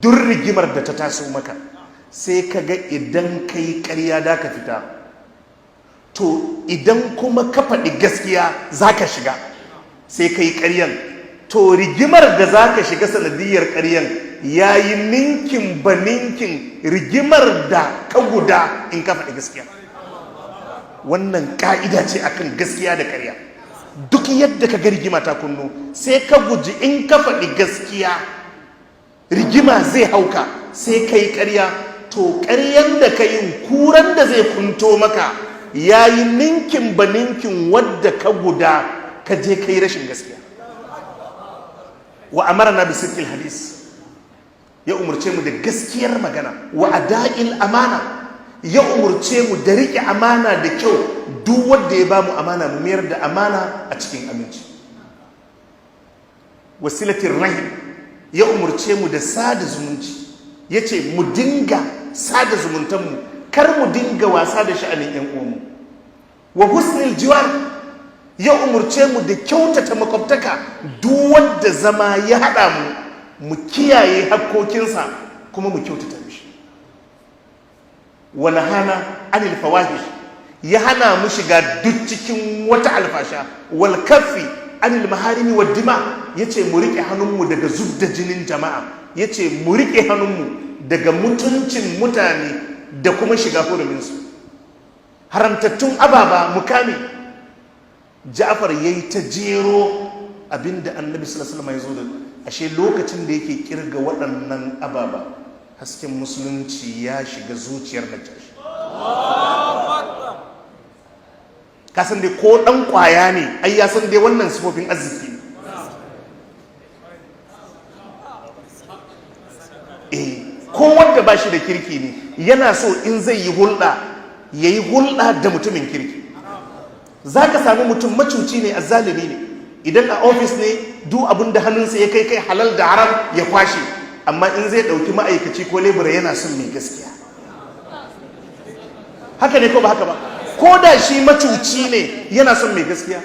duk rigimar da ta taso maka sai ka ga idan ka yi ƙarya da ka fita, to idan kuma ka faɗi gaskiya za ka shiga sai ka yi ƙaryan, to rigimar da za ka shiga sanadiyar ƙaryan ya yi ninkin ba ninkin rigimar da ka guda in ka faɗi gaskiya. Wannan ƙa'ida ce akan gaskiya da ƙarya. Duk yadda ka ga rigima ta kunno sai ka guji in ka faɗi gaskiya rigima zai hauka sai ka yi ƙarya, to ƙaryan da ka yin kuran da zai kunto maka ya yi ninkin ba ninkin wadda ka guda ka je ka yi rashin gaskiya. Wa amarna bi sidqil hadis, ya umurce mu da gaskiyar magana, wa ada'il amana, ya umurce mu da riƙe amana da kyau. Duk wanda ya ba mu amana mu mayar da amana a cikin aminci. Wasilatir rahim, ya umurce mu da sada zumunci, yace mu dinga sada zumuntanmu, kar mu dinga wasa da sha'anin yan uwanmu. Wa husnil jiwar, ya umurce mu da kyautata makwabtaka. Duk wanda zama ya haɗa mu kiyaye hakkokinsa kuma mu kyautata mishi. Wa nahana anil fawahish, ya hana mu shiga duk cikin wata alfasha. Wal kaffi anil maharimi wad dima, yace mu rike hannunmu daga zubda jinin jama'a, yace mu rike hannunmu daga mutuncin mutane da kuma shiga hurumin su. Haramtattun ababa mu kame. Ja'far yayi ta jero abinda Annabi sallallahu alaihi wasallam ya zo da, ashe lokacin da yake kirga waɗannan ababa hasken musulunci ya shiga zuciyar Najashi. Ka san dai ko dan kwaya ne ai ya san dai wannan sifofin arziki ne. Ko wanda ba shi da kirki ne yana so in zai yi hulɗa ya yi hulɗa da mutumin kirki. Za ka sami mutum macuci ne, azzalimi ne, idan a ofis ne duk abin da hannunsa ya kai halal da haram ya kwashe, amma in zai ɗauki ma'aikaci ko lebura yana son mai gaskiya. Haka ne ko ba haka ba? Ko da shi macuci ne yana son mai gaskiya.